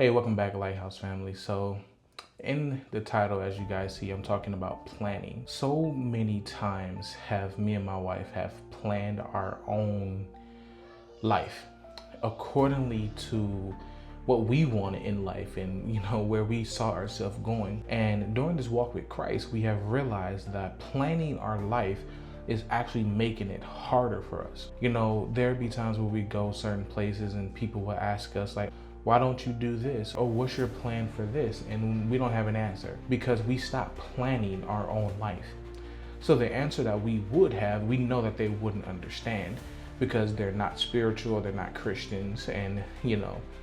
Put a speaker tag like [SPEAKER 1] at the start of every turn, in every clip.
[SPEAKER 1] Hey, welcome back, Lighthouse family. So in the title, as you guys see, I'm talking about planning. So many times have me and my wife have planned our own life accordingly to what we wanted in life and where we saw ourselves going. And during this walk with Christ, we have realized that planning our life is actually making it harder for us. There'd be times where we go certain places and people will ask us like, why don't you do this? Or what's your plan for this? And we don't have an answer because we stopped planning our own life. So the answer that we would have, we know that they wouldn't understand because they're not spiritual, they're not Christians. And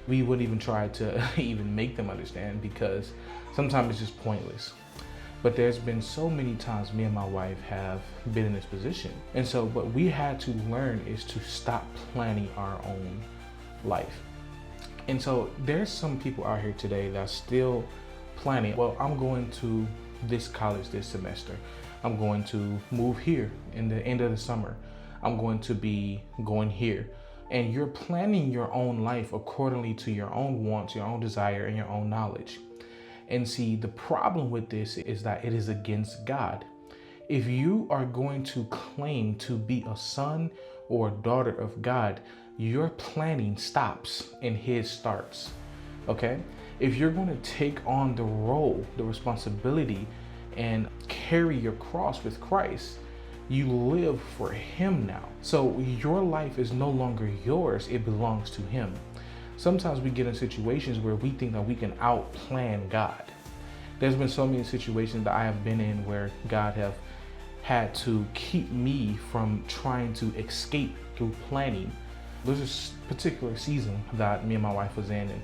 [SPEAKER 1] we wouldn't even try to even make them understand because sometimes it's just pointless. But there's been so many times me and my wife have been in this position. And so what we had to learn is to stop planning our own life. And so there's some people out here today that's still planning, well, I'm going to this college this semester. I'm going to move here in the end of the summer. I'm going to be going here. And you're planning your own life accordingly to your own wants, your own desire, and your own knowledge. And see, the problem with this is that it is against God. If you are going to claim to be a son or a daughter of God, your planning stops and his starts, okay? If you're going to take on the role, the responsibility, and carry your cross with Christ, you live for him now. So your life is no longer yours, it belongs to him. Sometimes we get in situations where we think that we can outplan God. There's been so many situations that I have been in where God have had to keep me from trying to escape through planning. There's this particular season that me and my wife was in, and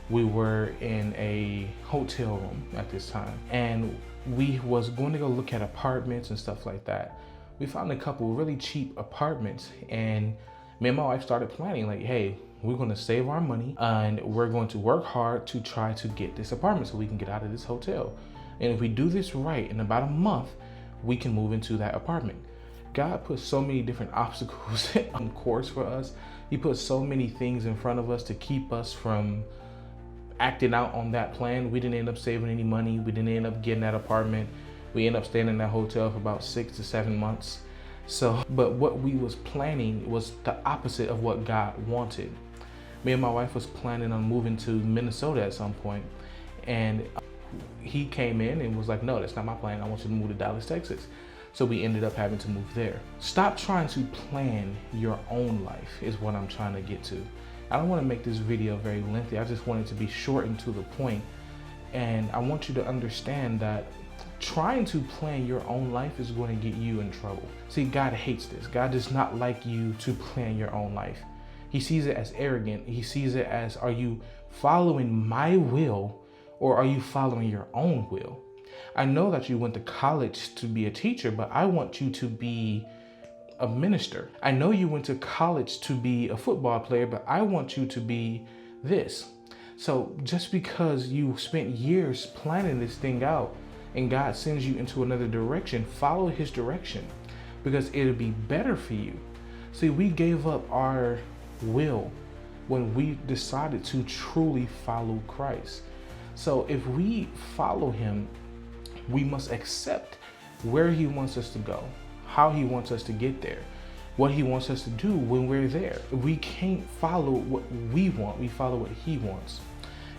[SPEAKER 1] we were in a hotel room at this time, and we was going to go look at apartments and stuff like that. We found a couple really cheap apartments, and me and my wife started planning like, hey, we're going to save our money and we're going to work hard to try to get this apartment so we can get out of this hotel. And if we do this right, in about a month, we can move into that apartment. God put so many different obstacles on course for us. He put so many things in front of us to keep us from acting out on that plan. We didn't end up saving any money. We didn't end up getting that apartment. We ended up staying in that hotel for about 6 to 7 months. But what we was planning was the opposite of what God wanted. Me and my wife was planning on moving to Minnesota at some point, and he came in and was like, no, that's not my plan. I want you to move to Dallas, Texas. So we ended up having to move there. Stop trying to plan your own life is what I'm trying to get to. I don't want to make this video very lengthy. I just want it to be short and to the point. And I want you to understand that trying to plan your own life is going to get you in trouble. See, God hates this. God does not like you to plan your own life. He sees it as arrogant. He sees it as, are you following my will or are you following your own will? I know that you went to college to be a teacher, but I want you to be a minister. I know you went to college to be a football player, but I want you to be this. So just because you spent years planning this thing out and God sends you into another direction, follow his direction because it'll be better for you. See, we gave up our will when we decided to truly follow Christ. So if we follow him, we must accept where he wants us to go, how he wants us to get there, what he wants us to do when we're there. We can't follow what we want, we follow what he wants.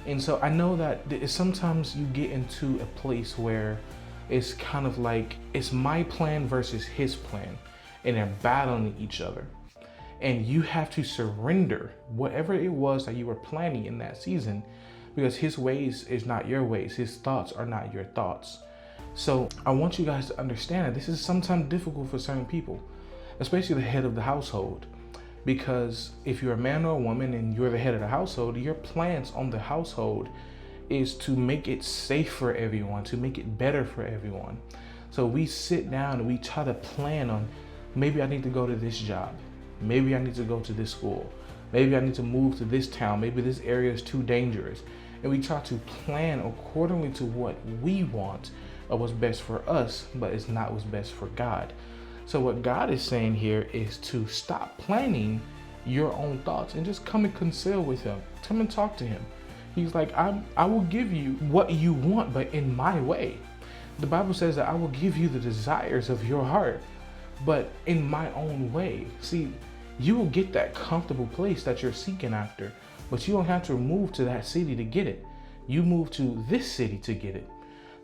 [SPEAKER 1] And so I know that sometimes you get into a place where it's kind of like it's my plan versus his plan, and they're battling each other. And you have to surrender whatever it was that you were planning in that season, because his ways is not your ways. His thoughts are not your thoughts. So I want you guys to understand that this is sometimes difficult for certain people, especially the head of the household. Because if you're a man or a woman and you're the head of the household, your plans on the household is to make it safe for everyone, to make it better for everyone. So we sit down and we try to plan on, maybe I need to go to this job. Maybe I need to go to this school. Maybe I need to move to this town. Maybe this area is too dangerous. And we try to plan accordingly to what we want or what's best for us, but it's not what's best for God. So what God is saying here is to stop planning your own thoughts and just come and console with him. Come and talk to him. He's like, I will give you what you want, but in my way. The Bible says that I will give you the desires of your heart, but in my own way. See, you will get that comfortable place that you're seeking after, but you don't have to move to that city to get it. You move to this city to get it.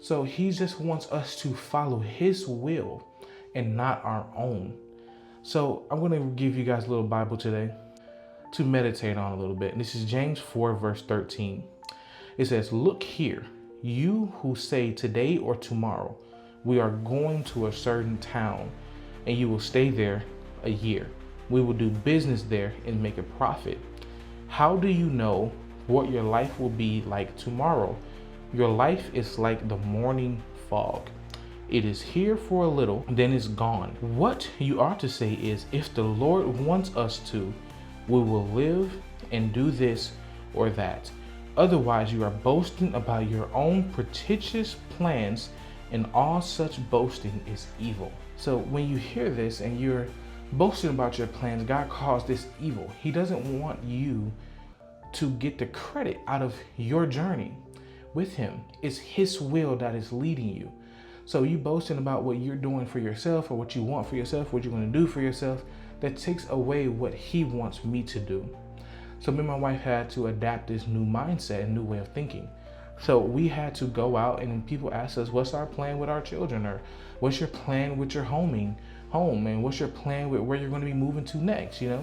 [SPEAKER 1] So he just wants us to follow his will and not our own. So I'm going to give you guys a little Bible today to meditate on a little bit. And this is James 4 verse 13. It says, look here, you who say today or tomorrow, we are going to a certain town and you will stay there a year. We will do business there and make a profit. How do you know what your life will be like tomorrow? Your life is like the morning fog. It is here for a little, then it's gone. What you ought to say is, if the Lord wants us to, we will live and do this or that. Otherwise, you are boasting about your own pretentious plans, and all such boasting is evil. So when you hear this and you're boasting about your plans, God calls this evil. He doesn't want you to get the credit out of your journey with him. It's his will that is leading you. So you boasting about what you're doing for yourself or what you want for yourself, what you're going to do for yourself, that takes away what he wants me to do. So me and my wife had to adapt this new mindset and new way of thinking. So we had to go out, and people asked us, what's our plan with our children? Or what's your plan with your home? And what's your plan with where you're going to be moving to next? You know,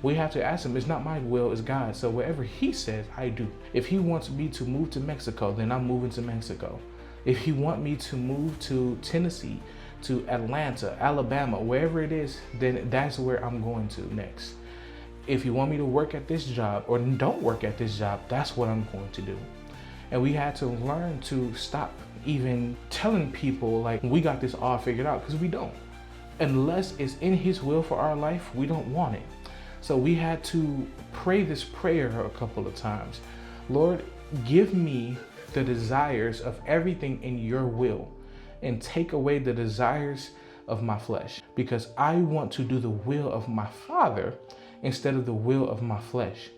[SPEAKER 1] we have to ask him. It's not my will, it's God. So whatever he says, I do. If he wants me to move to Mexico, then I'm moving to Mexico. If he wants me to move to Tennessee, to Atlanta, Alabama, wherever it is, then that's where I'm going to next. If you want me to work at this job or don't work at this job, that's what I'm going to do. And we had to learn to stop even telling people like we got this all figured out, because we don't. Unless it's in his will for our life, we don't want it. So we had to pray this prayer a couple of times. Lord, give me the desires of everything in your will and take away the desires of my flesh, because I want to do the will of my Father instead of the will of my flesh.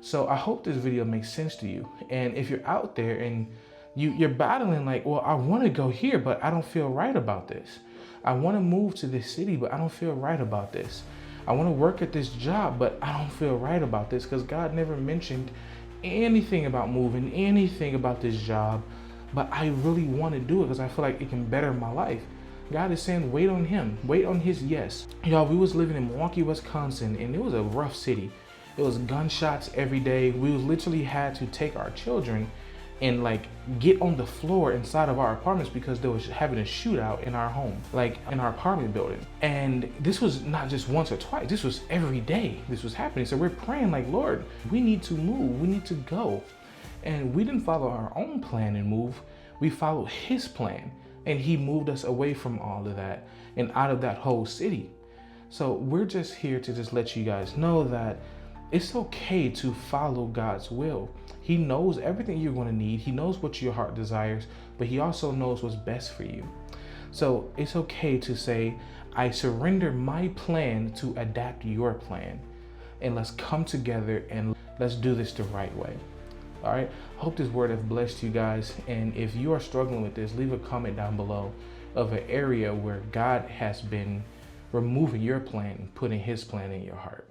[SPEAKER 1] So I hope this video makes sense to you. And if you're out there and you're battling like, well, I want to go here, but I don't feel right about this. I want to move to this city, but I don't feel right about this. I want to work at this job, but I don't feel right about this, because God never mentioned anything about moving, anything about this job, but I really want to do it because I feel like it can better my life. God is saying, wait on him, wait on his yes. Y'all, we was living in Milwaukee, Wisconsin, and it was a rough city. It was gunshots every day. We literally had to take our children and like get on the floor inside of our apartments because they was having a shootout in our home, like in our apartment building. And this was not just once or twice, this was every day this was happening. So we're praying like, Lord, we need to move, we need to go. And we didn't follow our own plan and move, we followed his plan. And he moved us away from all of that and out of that whole city. So we're just here to just let you guys know that it's okay to follow God's will. He knows everything you're going to need. He knows what your heart desires, but he also knows what's best for you. So it's okay to say, I surrender my plan to adapt your plan. And let's come together and let's do this the right way. All right. Hope this word has blessed you guys. And if you are struggling with this, leave a comment down below of an area where God has been removing your plan and putting his plan in your heart.